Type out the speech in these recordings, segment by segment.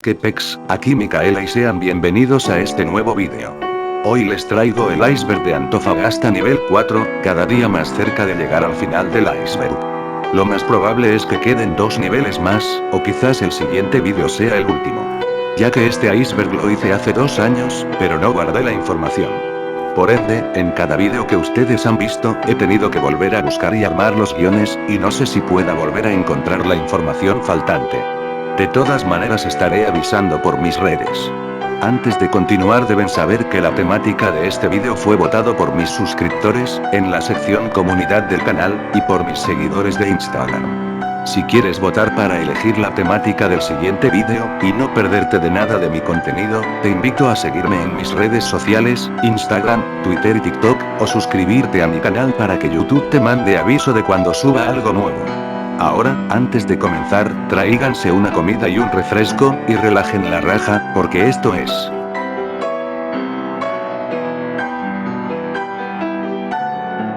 ¿Qué pex? Aquí Micaela y sean bienvenidos a este nuevo vídeo. Hoy les traigo el iceberg de Antofagasta nivel 4, cada día más cerca de llegar al final del iceberg. Lo más probable es que queden 2 niveles más, o quizás el siguiente vídeo sea el último. Ya que este iceberg lo hice hace 2 años, pero no guardé la información. Por ende, en cada vídeo que ustedes han visto, he tenido que volver a buscar y armar los guiones, y no sé si pueda volver a encontrar la información faltante. De todas maneras estaré avisando por mis redes. Antes de continuar deben saber que la temática de este vídeo fue votado por mis suscriptores, en la sección comunidad del canal, y por mis seguidores de Instagram. Si quieres votar para elegir la temática del siguiente vídeo, y no perderte de nada de mi contenido, te invito a seguirme en mis redes sociales, Instagram, Twitter y TikTok, o suscribirte a mi canal para que YouTube te mande aviso de cuando suba algo nuevo. Ahora, antes de comenzar, tráiganse una comida y un refresco, y relajen la raja, porque esto es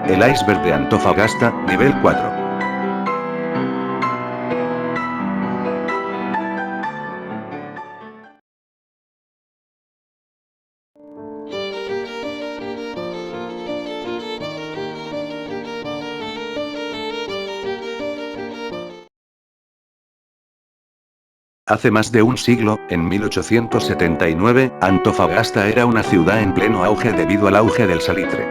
el iceberg de Antofagasta, nivel 4. Hace más de un siglo, en 1879, Antofagasta era una ciudad en pleno auge debido al auge del salitre.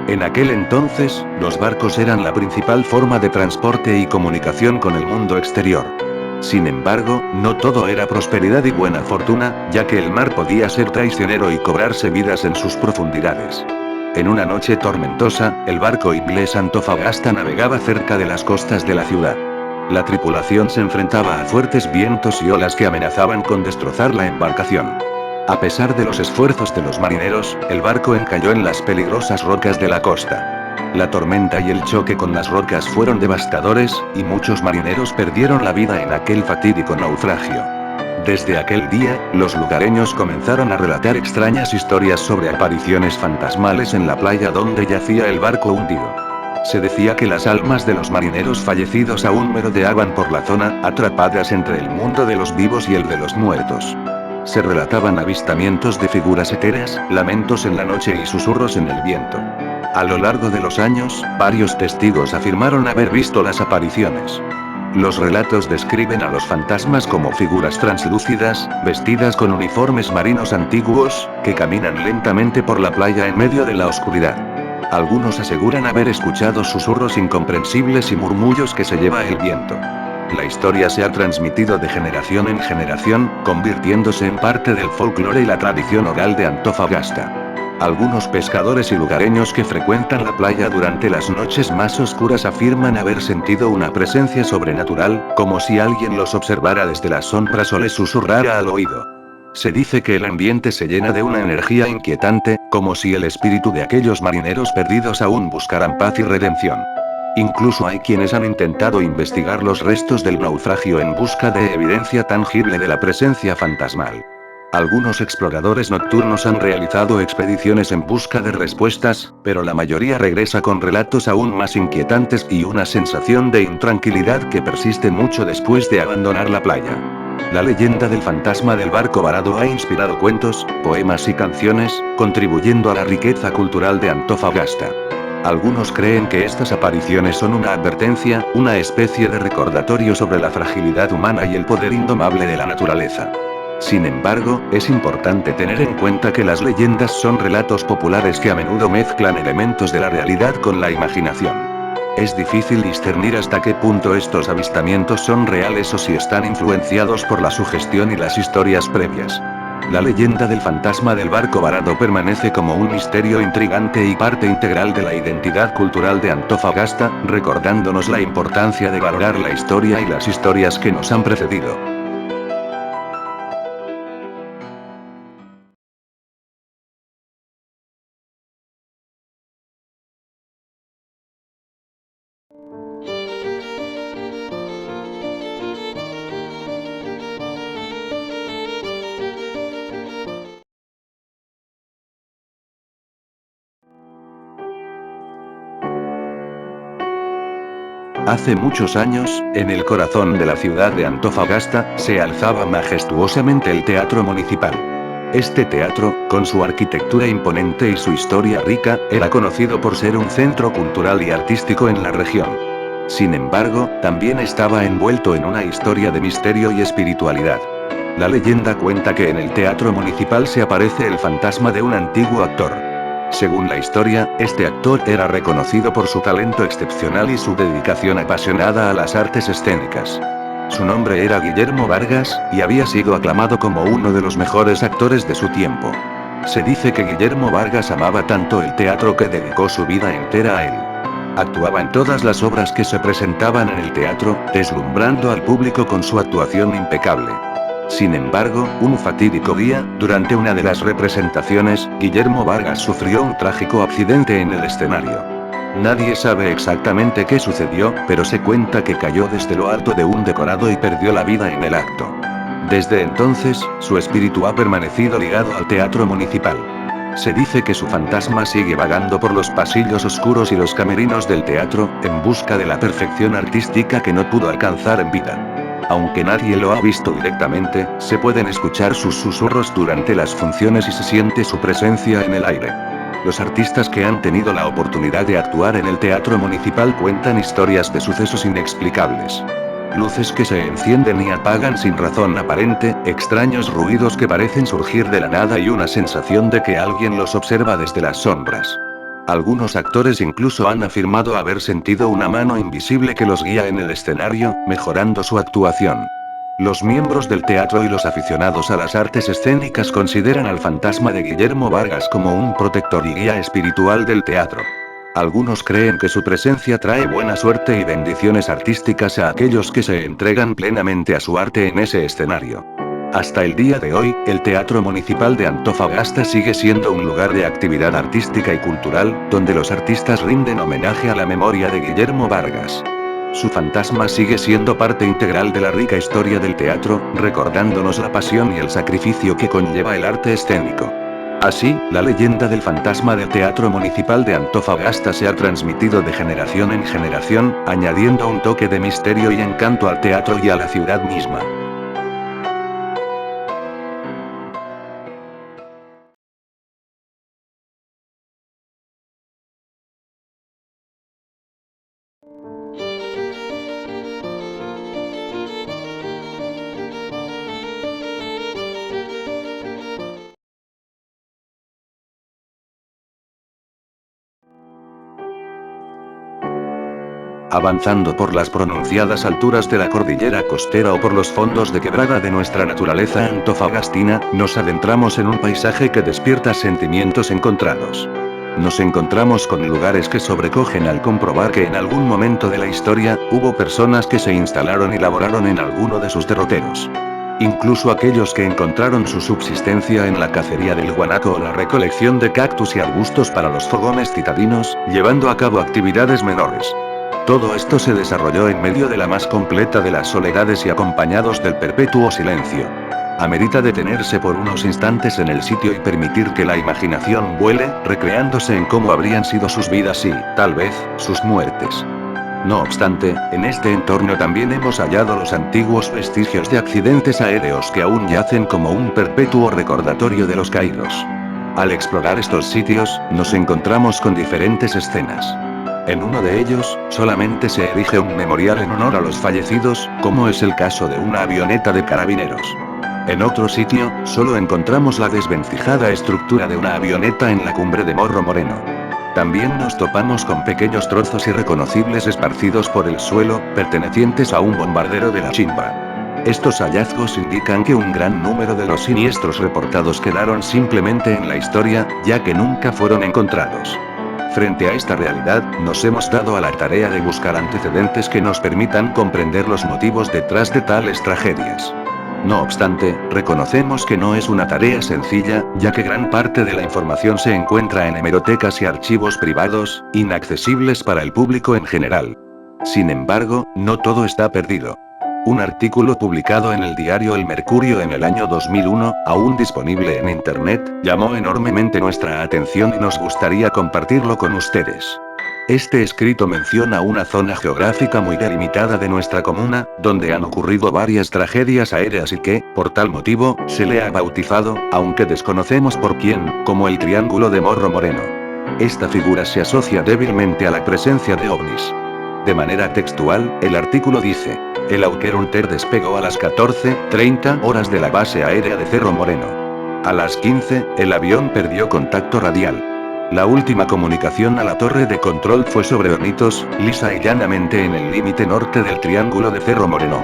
En aquel entonces, los barcos eran la principal forma de transporte y comunicación con el mundo exterior. Sin embargo, no todo era prosperidad y buena fortuna, ya que el mar podía ser traicionero y cobrarse vidas en sus profundidades. En una noche tormentosa, el barco inglés Antofagasta navegaba cerca de las costas de la ciudad. La tripulación se enfrentaba a fuertes vientos y olas que amenazaban con destrozar la embarcación. A pesar de los esfuerzos de los marineros, el barco encalló en las peligrosas rocas de la costa. La tormenta y el choque con las rocas fueron devastadores, y muchos marineros perdieron la vida en aquel fatídico naufragio. Desde aquel día, los lugareños comenzaron a relatar extrañas historias sobre apariciones fantasmales en la playa donde yacía el barco hundido. Se decía que las almas de los marineros fallecidos aún merodeaban por la zona, atrapadas entre el mundo de los vivos y el de los muertos. Se relataban avistamientos de figuras etéreas, lamentos en la noche y susurros en el viento. A lo largo de los años, varios testigos afirmaron haber visto las apariciones. Los relatos describen a los fantasmas como figuras translúcidas, vestidas con uniformes marinos antiguos, que caminan lentamente por la playa en medio de la oscuridad. Algunos aseguran haber escuchado susurros incomprensibles y murmullos que se lleva el viento. La historia se ha transmitido de generación en generación, convirtiéndose en parte del folclore y la tradición oral de Antofagasta. Algunos pescadores y lugareños que frecuentan la playa durante las noches más oscuras afirman haber sentido una presencia sobrenatural, como si alguien los observara desde las sombras o les susurrara al oído. Se dice que el ambiente se llena de una energía inquietante, como si el espíritu de aquellos marineros perdidos aún buscaran paz y redención. Incluso hay quienes han intentado investigar los restos del naufragio en busca de evidencia tangible de la presencia fantasmal. Algunos exploradores nocturnos han realizado expediciones en busca de respuestas, pero la mayoría regresa con relatos aún más inquietantes y una sensación de intranquilidad que persiste mucho después de abandonar la playa. La leyenda del fantasma del barco varado ha inspirado cuentos, poemas y canciones, contribuyendo a la riqueza cultural de Antofagasta. Algunos creen que estas apariciones son una advertencia, una especie de recordatorio sobre la fragilidad humana y el poder indomable de la naturaleza. Sin embargo, es importante tener en cuenta que las leyendas son relatos populares que a menudo mezclan elementos de la realidad con la imaginación. Es difícil discernir hasta qué punto estos avistamientos son reales o si están influenciados por la sugestión y las historias previas. La leyenda del fantasma del barco varado permanece como un misterio intrigante y parte integral de la identidad cultural de Antofagasta, recordándonos la importancia de valorar la historia y las historias que nos han precedido. Hace muchos años, en el corazón de la ciudad de Antofagasta, se alzaba majestuosamente el Teatro Municipal. Este teatro, con su arquitectura imponente y su historia rica, era conocido por ser un centro cultural y artístico en la región. Sin embargo, también estaba envuelto en una historia de misterio y espiritualidad. La leyenda cuenta que en el Teatro Municipal se aparece el fantasma de un antiguo actor. Según la historia, este actor era reconocido por su talento excepcional y su dedicación apasionada a las artes escénicas. Su nombre era Guillermo Vargas, y había sido aclamado como uno de los mejores actores de su tiempo. Se dice que Guillermo Vargas amaba tanto el teatro que dedicó su vida entera a él. Actuaba en todas las obras que se presentaban en el teatro, deslumbrando al público con su actuación impecable. Sin embargo, un fatídico día, durante una de las representaciones, Guillermo Vargas sufrió un trágico accidente en el escenario. Nadie sabe exactamente qué sucedió, pero se cuenta que cayó desde lo alto de un decorado y perdió la vida en el acto. Desde entonces, su espíritu ha permanecido ligado al Teatro Municipal. Se dice que su fantasma sigue vagando por los pasillos oscuros y los camerinos del teatro, en busca de la perfección artística que no pudo alcanzar en vida. Aunque nadie lo ha visto directamente, se pueden escuchar sus susurros durante las funciones y se siente su presencia en el aire. Los artistas que han tenido la oportunidad de actuar en el Teatro Municipal cuentan historias de sucesos inexplicables. Luces que se encienden y apagan sin razón aparente, extraños ruidos que parecen surgir de la nada y una sensación de que alguien los observa desde las sombras. Algunos actores incluso han afirmado haber sentido una mano invisible que los guía en el escenario, mejorando su actuación. Los miembros del teatro y los aficionados a las artes escénicas consideran al fantasma de Guillermo Vargas como un protector y guía espiritual del teatro. Algunos creen que su presencia trae buena suerte y bendiciones artísticas a aquellos que se entregan plenamente a su arte en ese escenario. Hasta el día de hoy, el Teatro Municipal de Antofagasta sigue siendo un lugar de actividad artística y cultural, donde los artistas rinden homenaje a la memoria de Guillermo Vargas. Su fantasma sigue siendo parte integral de la rica historia del teatro, recordándonos la pasión y el sacrificio que conlleva el arte escénico. Así, la leyenda del fantasma del Teatro Municipal de Antofagasta se ha transmitido de generación en generación, añadiendo un toque de misterio y encanto al teatro y a la ciudad misma. Avanzando por las pronunciadas alturas de la cordillera costera o por los fondos de quebrada de nuestra naturaleza antofagastina, nos adentramos en un paisaje que despierta sentimientos encontrados. Nos encontramos con lugares que sobrecogen al comprobar que en algún momento de la historia, hubo personas que se instalaron y laboraron en alguno de sus derroteros. Incluso aquellos que encontraron su subsistencia en la cacería del guanaco o la recolección de cactus y arbustos para los fogones citadinos, llevando a cabo actividades menores. Todo esto se desarrolló en medio de la más completa de las soledades y acompañados del perpetuo silencio. Amerita detenerse por unos instantes en el sitio y permitir que la imaginación vuele, recreándose en cómo habrían sido sus vidas y, tal vez, sus muertes. No obstante, en este entorno también hemos hallado los antiguos vestigios de accidentes aéreos que aún yacen como un perpetuo recordatorio de los caídos. Al explorar estos sitios, nos encontramos con diferentes escenas. En uno de ellos, solamente se erige un memorial en honor a los fallecidos, como es el caso de una avioneta de carabineros. En otro sitio, solo encontramos la desvencijada estructura de una avioneta en la cumbre de Morro Moreno. También nos topamos con pequeños trozos irreconocibles esparcidos por el suelo, pertenecientes a un bombardero de la Chimba. Estos hallazgos indican que un gran número de los siniestros reportados quedaron simplemente en la historia, ya que nunca fueron encontrados. Frente a esta realidad, nos hemos dado a la tarea de buscar antecedentes que nos permitan comprender los motivos detrás de tales tragedias. No obstante, reconocemos que no es una tarea sencilla, ya que gran parte de la información se encuentra en hemerotecas y archivos privados, inaccesibles para el público en general. Sin embargo, no todo está perdido. Un artículo publicado en el diario El Mercurio en el año 2001, aún disponible en Internet, llamó enormemente nuestra atención y nos gustaría compartirlo con ustedes. Este escrito menciona una zona geográfica muy delimitada de nuestra comuna, donde han ocurrido varias tragedias aéreas y que, por tal motivo, se le ha bautizado, aunque desconocemos por quién, como el Triángulo de Morro Moreno. Esta figura se asocia débilmente a la presencia de ovnis. De manera textual, el artículo dice: el Hawker Hunter despegó a las 14:30 horas de la base aérea de Cerro Moreno. A las 15, el avión perdió contacto radial. La última comunicación a la torre de control fue sobre Hornitos, lisa y llanamente en el límite norte del Triángulo de Cerro Moreno.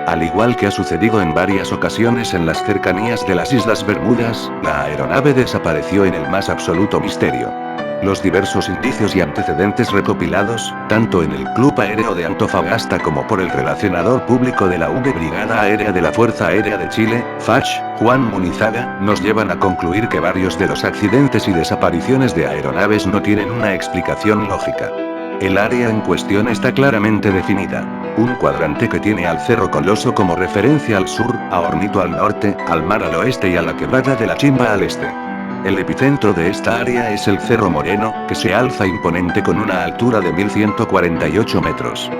Al igual que ha sucedido en varias ocasiones en las cercanías de las Islas Bermudas, la aeronave desapareció en el más absoluto misterio. Los diversos indicios y antecedentes recopilados, tanto en el Club Aéreo de Antofagasta como por el relacionador público de la V Brigada Aérea de la Fuerza Aérea de Chile, FACH, Juan Munizaga, nos llevan a concluir que varios de los accidentes y desapariciones de aeronaves no tienen una explicación lógica. El área en cuestión está claramente definida. Un cuadrante que tiene al Cerro Coloso como referencia al sur, a Hornito al norte, al mar al oeste y a la Quebrada de la Chimba al este. El epicentro de esta área es el Cerro Moreno, que se alza imponente con una altura de 1148 metros.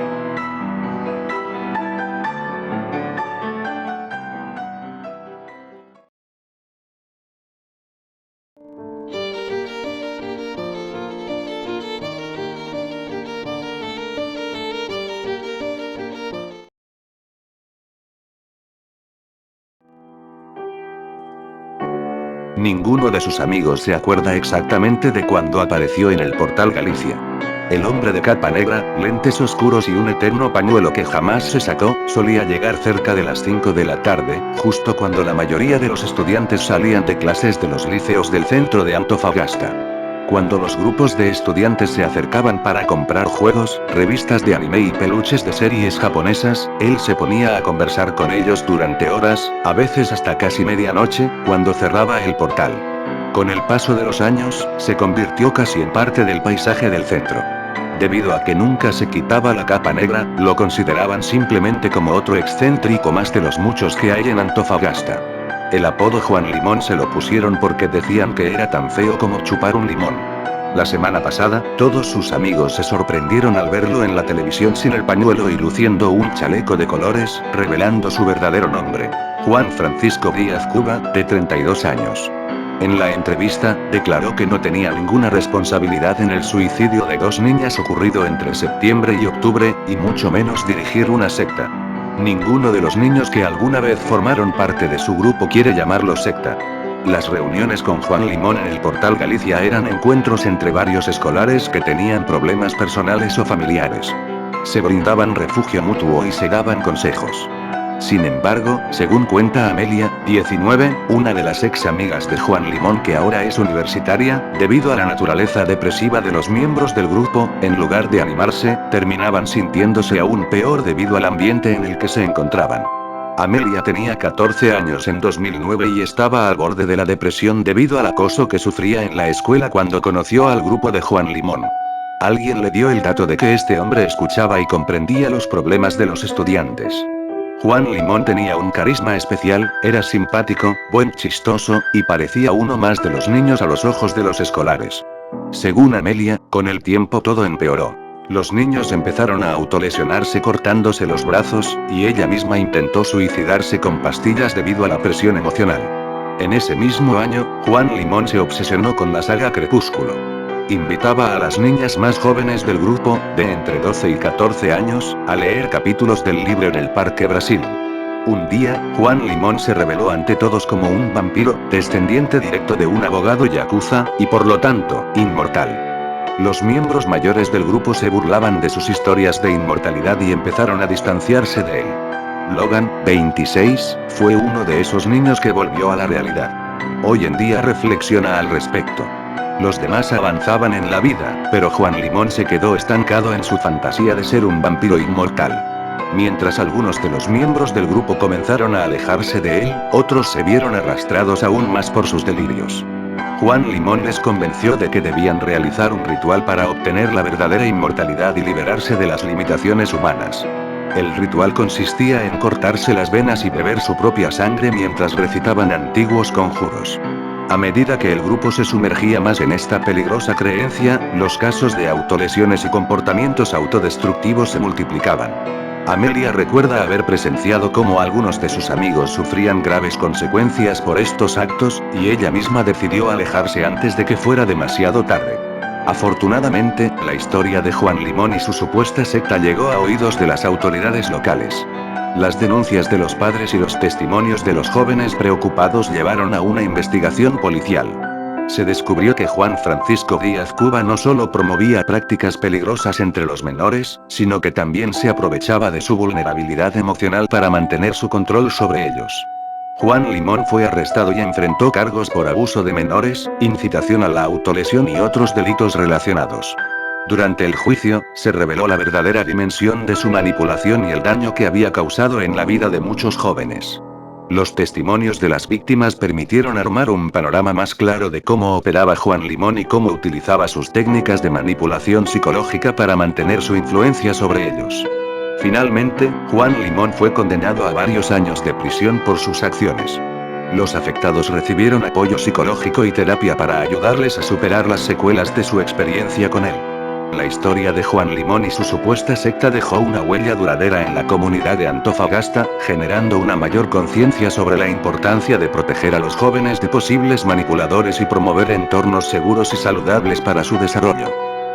Ninguno de sus amigos se acuerda exactamente de cuándo apareció en el Portal Galicia. El hombre de capa negra, lentes oscuros y un eterno pañuelo que jamás se sacó, solía llegar cerca de las 5 de la tarde, justo cuando la mayoría de los estudiantes salían de clases de los liceos del centro de Antofagasta. Cuando los grupos de estudiantes se acercaban para comprar juegos, revistas de anime y peluches de series japonesas, él se ponía a conversar con ellos durante horas, a veces hasta casi medianoche, cuando cerraba el portal. Con el paso de los años, se convirtió casi en parte del paisaje del centro. Debido a que nunca se quitaba la capa negra, lo consideraban simplemente como otro excéntrico más de los muchos que hay en Antofagasta. El apodo Juan Limón se lo pusieron porque decían que era tan feo como chupar un limón. La semana pasada, todos sus amigos se sorprendieron al verlo en la televisión sin el pañuelo y luciendo un chaleco de colores, revelando su verdadero nombre: Juan Francisco Díaz Cuba, de 32 años. En la entrevista, declaró que no tenía ninguna responsabilidad en el suicidio de 2 niñas ocurrido entre septiembre y octubre, y mucho menos dirigir una secta. Ninguno de los niños que alguna vez formaron parte de su grupo quiere llamarlo secta. Las reuniones con Juan Limón en el Portal Galicia eran encuentros entre varios escolares que tenían problemas personales o familiares. Se brindaban refugio mutuo y se daban consejos. Sin embargo, según cuenta Amelia, 19, una de las ex amigas de Juan Limón que ahora es universitaria, debido a la naturaleza depresiva de los miembros del grupo, en lugar de animarse, terminaban sintiéndose aún peor debido al ambiente en el que se encontraban. Amelia tenía 14 años en 2009 y estaba al borde de la depresión debido al acoso que sufría en la escuela cuando conoció al grupo de Juan Limón. Alguien le dio el dato de que este hombre escuchaba y comprendía los problemas de los estudiantes. Juan Limón tenía un carisma especial, era simpático, buen chistoso, y parecía uno más de los niños a los ojos de los escolares. Según Amelia, con el tiempo todo empeoró. Los niños empezaron a autolesionarse cortándose los brazos, y ella misma intentó suicidarse con pastillas debido a la presión emocional. En ese mismo año, Juan Limón se obsesionó con la saga Crepúsculo. Invitaba a las niñas más jóvenes del grupo, de entre 12 y 14 años, a leer capítulos del libro en el Parque Brasil. Un día, Juan Limón se reveló ante todos como un vampiro, descendiente directo de un abogado yakuza, y por lo tanto, inmortal. Los miembros mayores del grupo se burlaban de sus historias de inmortalidad y empezaron a distanciarse de él. Logan, 26, fue uno de esos niños que volvió a la realidad. Hoy en día reflexiona al respecto. Los demás avanzaban en la vida, pero Juan Limón se quedó estancado en su fantasía de ser un vampiro inmortal. Mientras algunos de los miembros del grupo comenzaron a alejarse de él, otros se vieron arrastrados aún más por sus delirios. Juan Limón les convenció de que debían realizar un ritual para obtener la verdadera inmortalidad y liberarse de las limitaciones humanas. El ritual consistía en cortarse las venas y beber su propia sangre mientras recitaban antiguos conjuros. A medida que el grupo se sumergía más en esta peligrosa creencia, Los casos de autolesiones y comportamientos autodestructivos se multiplicaban. Amelia recuerda haber presenciado cómo algunos de sus amigos sufrían graves consecuencias por estos actos, y ella misma decidió alejarse antes de que fuera demasiado tarde. Afortunadamente, la historia de Juan Limón y su supuesta secta llegó a oídos de las autoridades locales. Las denuncias de los padres y los testimonios de los jóvenes preocupados llevaron a una investigación policial. Se descubrió que Juan Francisco Díaz Cuba no solo promovía prácticas peligrosas entre los menores, sino que también se aprovechaba de su vulnerabilidad emocional para mantener su control sobre ellos. Juan Limón fue arrestado y enfrentó cargos por abuso de menores, incitación a la autolesión y otros delitos relacionados. Durante el juicio, se reveló la verdadera dimensión de su manipulación y el daño que había causado en la vida de muchos jóvenes. Los testimonios de las víctimas permitieron armar un panorama más claro de cómo operaba Juan Limón y cómo utilizaba sus técnicas de manipulación psicológica para mantener su influencia sobre ellos. Finalmente, Juan Limón fue condenado a varios años de prisión por sus acciones. Los afectados recibieron apoyo psicológico y terapia para ayudarles a superar las secuelas de su experiencia con él. La historia de Juan Limón y su supuesta secta dejó una huella duradera en la comunidad de Antofagasta, generando una mayor conciencia sobre la importancia de proteger a los jóvenes de posibles manipuladores y promover entornos seguros y saludables para su desarrollo.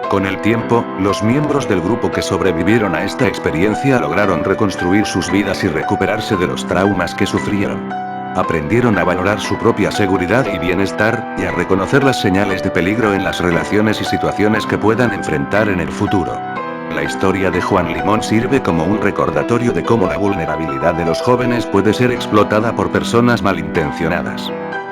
Con el tiempo, los miembros del grupo que sobrevivieron a esta experiencia lograron reconstruir sus vidas y recuperarse de los traumas que sufrieron. Aprendieron a valorar su propia seguridad y bienestar, y a reconocer las señales de peligro en las relaciones y situaciones que puedan enfrentar en el futuro. La historia de Juan Limón sirve como un recordatorio de cómo la vulnerabilidad de los jóvenes puede ser explotada por personas malintencionadas.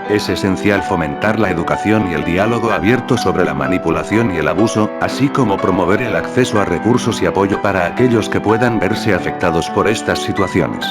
Es esencial fomentar la educación y el diálogo abierto sobre la manipulación y el abuso, así como promover el acceso a recursos y apoyo para aquellos que puedan verse afectados por estas situaciones.